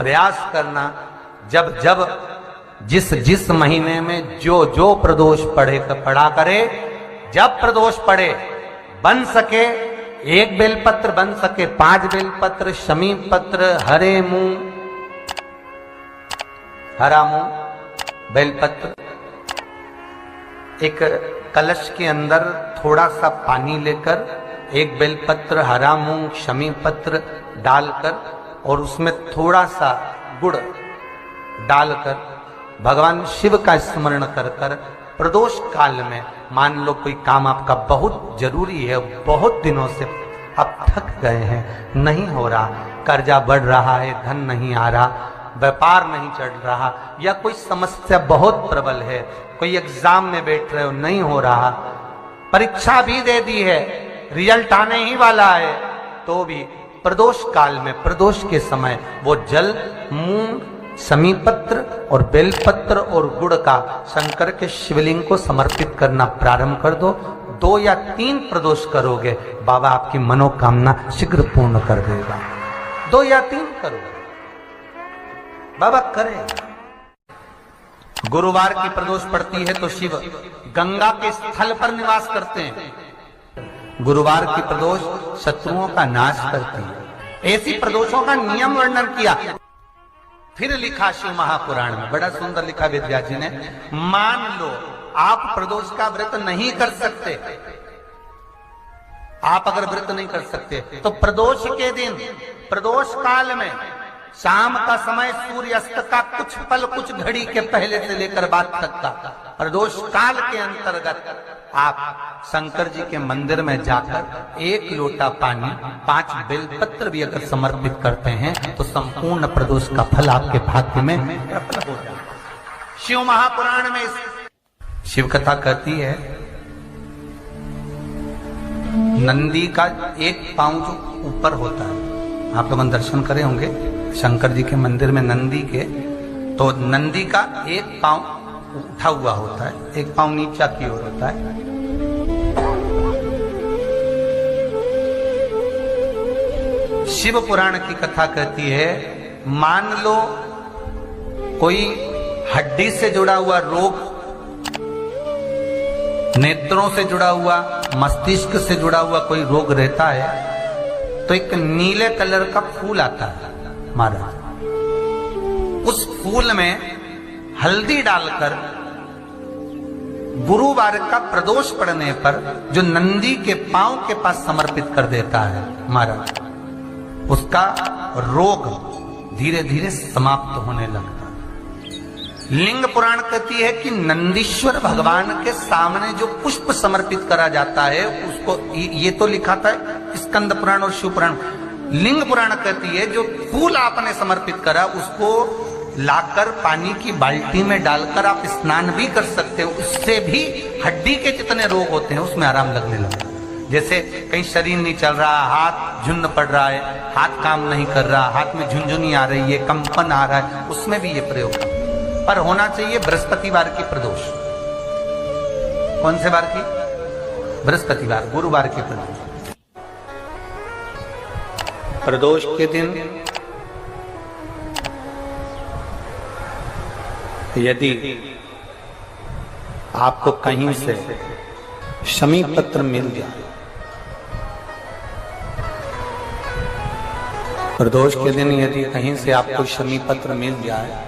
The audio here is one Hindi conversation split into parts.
प्रयास करना, जब जब जिस जिस महीने में जो जो प्रदोष पड़ा करे, जब प्रदोष पड़े बन सके 1 बेलपत्र, बन सके 5 बेलपत्र, शमी पत्र, हरे मूंग, हरा मूंग, बेलपत्र, एक कलश के अंदर थोड़ा सा पानी लेकर 1 बेलपत्र, हरा मूंग, शमी पत्र डालकर और उसमें थोड़ा सा गुड़ डालकर भगवान शिव का स्मरण कर कर प्रदोष काल में, मान लो कोई काम आपका बहुत जरूरी है, बहुत दिनों से अब थक गए हैं, नहीं हो रहा, कर्जा बढ़ रहा है, धन नहीं आ रहा, व्यापार नहीं चढ़ रहा, या कोई समस्या बहुत प्रबल है, कोई एग्जाम में बैठ रहे हो नहीं हो रहा, परीक्षा भी दे दी है, रिजल्ट आने ही वाला है, तो भी प्रदोष काल में, प्रदोष के समय वो जल, मूंग, शमी पत्र और बेलपत्र और गुड़ का शंकर के शिवलिंग को समर्पित करना प्रारंभ कर दो। 2 या 3 प्रदोष करोगे, बाबा आपकी मनोकामना शीघ्र पूर्ण कर देगा। 2 या 3 करोगे, बाबा करे। गुरुवार की प्रदोष पड़ती है तो शिव गंगा के स्थल पर निवास करते हैं। गुरुवार की प्रदोष शत्रुओं का नाश करती है। ऐसी प्रदोषों का नियम वर्णन किया, फिर लिखा शिव महापुराण में, बड़ा सुंदर लिखा विद्या जी ने। मान लो आप प्रदोष का व्रत नहीं कर सकते, आप अगर व्रत नहीं कर सकते तो प्रदोष के दिन, प्रदोष काल में शाम का समय सूर्यास्त का कुछ पल, कुछ घड़ी के पहले से लेकर बाद तक का प्रदोष काल के अंतर्गत आप शंकर जी के मंदिर में जाकर 1 लोटा पानी, 5 बेलपत्र भी अगर समर्पित करते हैं तो संपूर्ण प्रदोष का फल आपके भाग्य में प्राप्त हो जाए। शिव महापुराण में शिव कथा कहती है, नंदी का 1 पांव जो ऊपर होता है, आप लोग दर्शन करे होंगे शंकर जी के मंदिर में नंदी के, तो नंदी का 1 पांव उठा हुआ होता है, 1 पांव नीचा की ओर होता है। शिव पुराण की कथा कहती है, मान लो कोई हड्डी से जुड़ा हुआ रोग, नेत्रों से जुड़ा हुआ, मस्तिष्क से जुड़ा हुआ कोई रोग रहता है, तो एक नीले कलर का फूल आता है महाराज, उस फूल में हल्दी डालकर गुरुवार का प्रदोष पड़ने पर जो नंदी के पांव के पास समर्पित कर देता है महाराज, उसका रोग धीरे धीरे समाप्त होने लगता है। लिंग पुराण कहती है कि नंदीश्वर भगवान के सामने जो पुष्प समर्पित करा जाता है उसको, ये तो लिखा था स्कंद पुराण और शिव पुराण, लिंग पुराण कहती है जो फूल आपने समर्पित करा उसको लाकर पानी की बाल्टी में डालकर आप स्नान भी कर सकते हो, उससे भी हड्डी के जितने रोग होते हैं उसमें आराम लगने लगता है। जैसे कहीं शरीर नहीं चल रहा, हाथ झुन्न पड़ रहा है, हाथ काम नहीं कर रहा, हाथ में झुनझुनी आ रही है, कंपन आ रहा है, उसमें भी ये प्रयोग पर होना चाहिए बृहस्पतिवार की प्रदोष। कौन से वार की? बृहस्पतिवार, गुरुवार की प्रदोष। प्रदोष के दिन यदि आपको कहीं से शमी पत्र मिल जाए, प्रदोष के दिन यदि कहीं से आपको शमी पत्र मिल जाए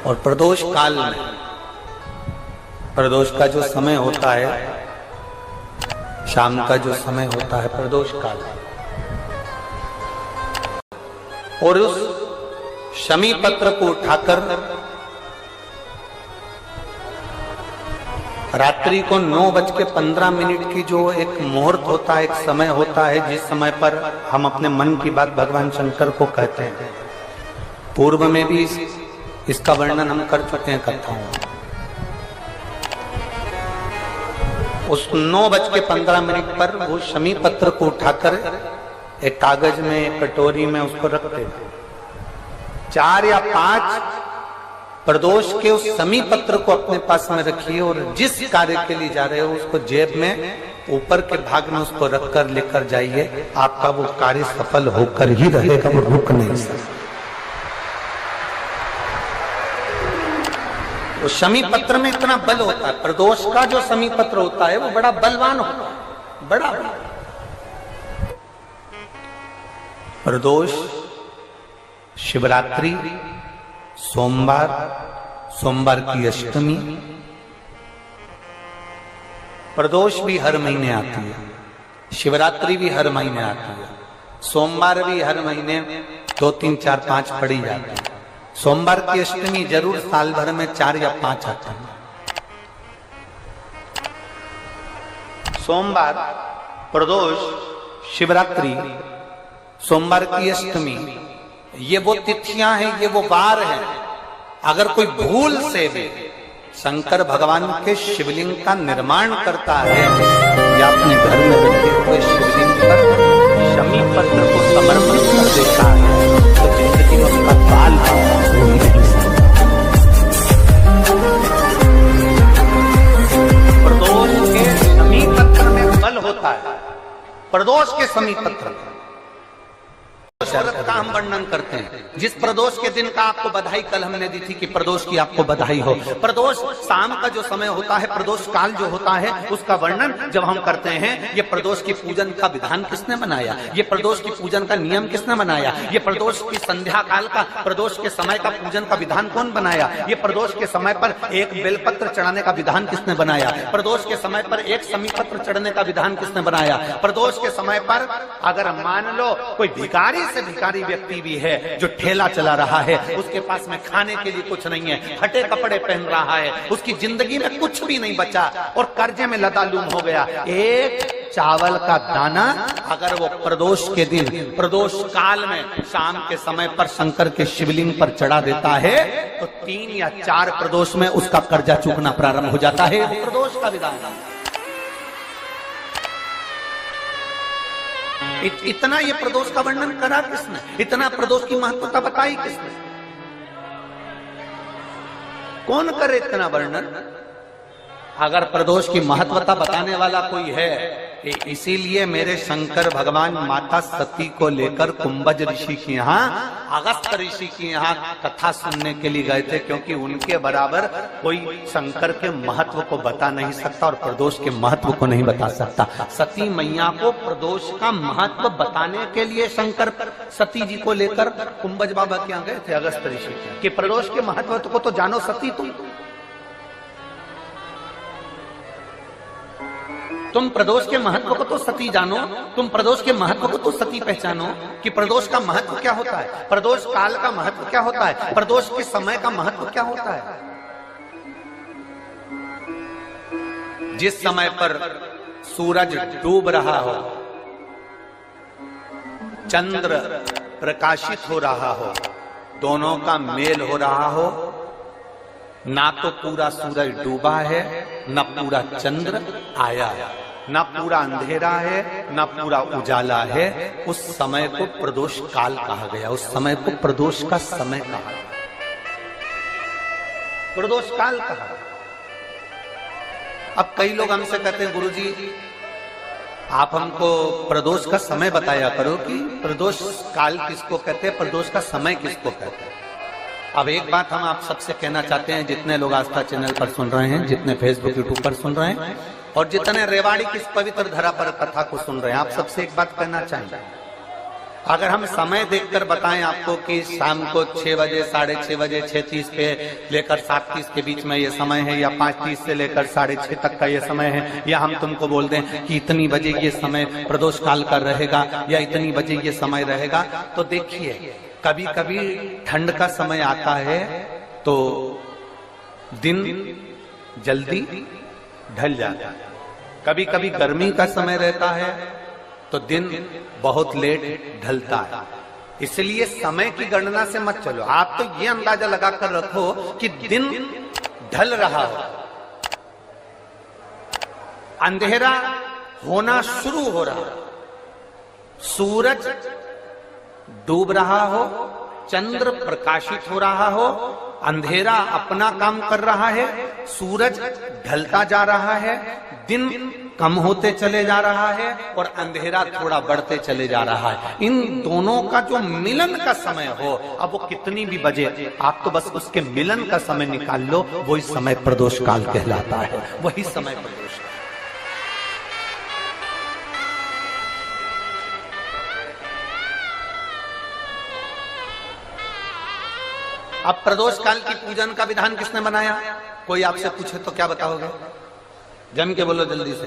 और प्रदोष काल में, प्रदोष का जो समय होता है, शाम का जो समय होता है प्रदोष काल, और उस शमी पत्र को उठाकर रात्रि को 9:15 की जो एक मुहूर्त होता है, एक समय होता है जिस समय पर हम अपने मन की बात भगवान शंकर को कहते हैं, पूर्व में भी इसका वर्णन हम कर चुके हैं कथाओं में। उस 9:15 पर वो शमी पत्र को उठाकर एक कागज में, एक कटोरी में उसको रखते थे। 4 या 5 प्रदोष के उस शमी पत्र को अपने पास में रखिए और जिस कार्य के लिए जा रहे हो उसको जेब में ऊपर के भाग में उसको रखकर लेकर जाइए, आपका वो कार्य सफल होकर ही रहेगा, वो रुक नहीं सकता। वो शमी पत्र में इतना बल होता है, प्रदोष का जो शमी पत्र होता है वो बड़ा बलवान होता है, बड़ा प्रदोष, शिवरात्रि, सोमवार, सोमवार की अष्टमी। प्रदोष भी हर महीने आती है, शिवरात्रि भी हर महीने आती है, सोमवार भी हर महीने 2, 3, 4, 5 पड़ी जाती है। सोमवार की अष्टमी जरूर साल भर में 4 या 5 आती है। सोमवार, प्रदोष, शिवरात्रि, सोमवार की अष्टमी, ये वो तिथियां हैं, ये वो वार हैं। अगर कोई भूल से भी शंकर भगवान के शिवलिंग का निर्माण करता है या अपने घर में रखे हुए शिवलिंग पर शमी पत्र को समर्पित कर देता है, तो जिंदगी में उसका काल हो नहीं सकता। प्रदोष के शमी पत्र में बल होता है, प्रदोष के शमी पत्र में व्रत का हम वर्णन करते हैं। जिस प्रदोष के दिन का आपको बधाई कल हमने दी थी कि प्रदोष की आपको बधाई हो। प्रदोष शाम का जो समय होता है, प्रदोष काल जो होता है, उसका वर्णन जब हम करते हैं, ये प्रदोष की पूजन का विधान किसने बनाया, ये प्रदोष की पूजन का नियम किसने बनाया, ये प्रदोष की संध्या काल का, प्रदोष के समय का पूजन का विधान कौन बनाया, ये प्रदोष के समय पर एक बेलपत्र चढ़ाने का विधान किसने बनाया, प्रदोष के समय पर एक शमी पत्र चढ़ने का विधान किसने बनाया। प्रदोष के समय पर अगर मान लो कोई भिखारी से भिखारी व्यक्ति भी है जो ठेला चला रहा है, उसके पास में खाने के लिए कुछ नहीं है, फटे कपड़े पहन रहा है, उसकी जिंदगी में कुछ भी नहीं बचा और कर्जे में लदालूम हो गया, एक चावल का दाना अगर वो प्रदोष के दिन, प्रदोष काल में शाम के समय पर शंकर के शिवलिंग पर चढ़ा देता है, तो 3 या 4 प्रदोष में उसका कर्जा चूकना प्रारंभ हो जाता है। प्रदोष का विधान इतना ये प्रदोष का वर्णन करा किसने, इतना प्रदोष की महत्वता बताई किसने, कौन करे इतना वर्णन। अगर प्रदोष की महत्वता बताने वाला कोई है, इसीलिए मेरे शंकर भगवान माता सती को लेकर कुंभज ऋषि के यहाँ, अगस्त ऋषि के यहाँ कथा सुनने के लिए गए थे, क्योंकि उनके बराबर कोई शंकर के महत्व को बता नहीं सकता और प्रदोष के महत्व को नहीं बता सकता। सती मैया को प्रदोष का महत्व बताने के लिए शंकर सती जी को लेकर कुंभज बाबा के यहाँ गए थे, अगस्त ऋषि, कि प्रदोष के महत्व को तो जानो सती, तुम प्रदोष के महत्व को तो सती जानो, तुम प्रदोष के महत्व को तो सती पहचानो कि प्रदोष का महत्व क्या होता है, प्रदोष काल का महत्व क्या होता है, प्रदोष के समय का महत्व क्या होता है। जिस समय पर सूरज डूब रहा हो, चंद्र प्रकाशित हो रहा हो, दोनों का मेल हो रहा हो, ना तो पूरा सूरज डूबा है, ना पूरा चंद्र आया है, ना पूरा अंधेरा है, ना पूरा उजाला है, उस समय को प्रदोष काल कहा गया, उस समय को प्रदोष का समय कहा, प्रदोष काल कहा। अब कई लोग हमसे कहते हैं, गुरुजी आप हमको प्रदोष का समय बताया करो कि प्रदोष काल किसको कहते हैं, प्रदोष का समय किसको कहते हैं। अब एक बात हम आप सबसे कहना चाहते हैं, जितने लोग आस्था चैनल पर सुन रहे हैं, जितने फेसबुक यूट्यूब पर सुन रहे हैं और जितने रेवाड़ी की पवित्र धरा पर कथा को सुन रहे हैं, आप सबसे एक बात कहना चाहेंगे, अगर हम समय देखकर बताएं आपको कि शाम को 6 बजे, 6:30 बजे, 6:30 पे लेकर 7:30 के बीच में ये समय है, या 5:30 से लेकर 6:30 तक का ये समय है, या हम तुमको बोल दें कि इतनी बजे ये समय प्रदोष काल का रहेगा या इतनी बजे ये समय रहेगा, तो देखिए कभी कभी ठंड का समय आता है तो दिन जल्दी ढल जाता है, कभी कभी गर्मी का समय रहता है तो दिन बहुत लेट ढलता है। इसलिए समय की गणना से मत चलो, आप तो ये अंदाजा लगाकर रखो कि दिन ढल रहा हो, अंधेरा होना शुरू हो रहा, सूरज डूब रहा हो, चंद्र प्रकाशित हो रहा हो, अंधेरा अपना काम कर रहा है, सूरज ढलता जा रहा है, दिन कम होते चले जा रहा है और अंधेरा थोड़ा बढ़ते चले जा रहा है। इन दोनों का जो मिलन का समय हो, अब वो कितनी भी बजे, आप तो बस उसके मिलन का समय निकाल लो, वही समय प्रदोष काल कहलाता है, वही समय प्रदोष काल। अब प्रदोष काल की पूजन का विधान किसने बनाया? कोई आपसे पूछे तो क्या बताओगे? जम के बोलो जल्दी से,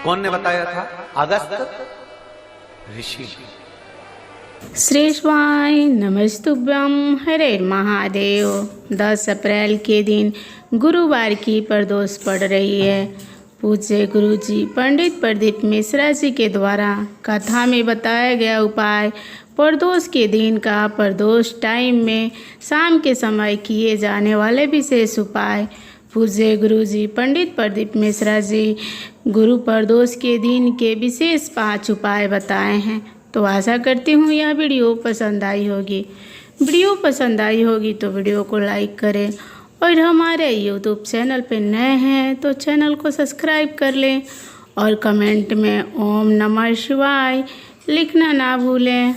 कौन ने बताया था? अगस्त ऋषि। श्रीश्वाय नमस्तुभ्यं हरे महादेव। 10 अप्रैल के दिन गुरुवार की प्रदोष पड़ रही है। पूज्य गुरु जी पंडित प्रदीप मिश्रा जी के द्वारा कथा में बताया गया उपाय प्रदोष के दिन का प्रदोष टाइम में शाम के समय किए जाने वाले विशेष उपाय पूज्य गुरु जी पंडित प्रदीप मिश्रा जी गुरु प्रदोष के दिन के विशेष 5 उपाय बताए हैं। तो आशा करती हूँ यह वीडियो पसंद आई होगी। वीडियो पसंद आई होगी तो वीडियो को लाइक करें और हमारे YouTube चैनल पर नए हैं तो चैनल को सब्सक्राइब कर लें और कमेंट में ओम नमः शिवाय लिखना ना भूलें।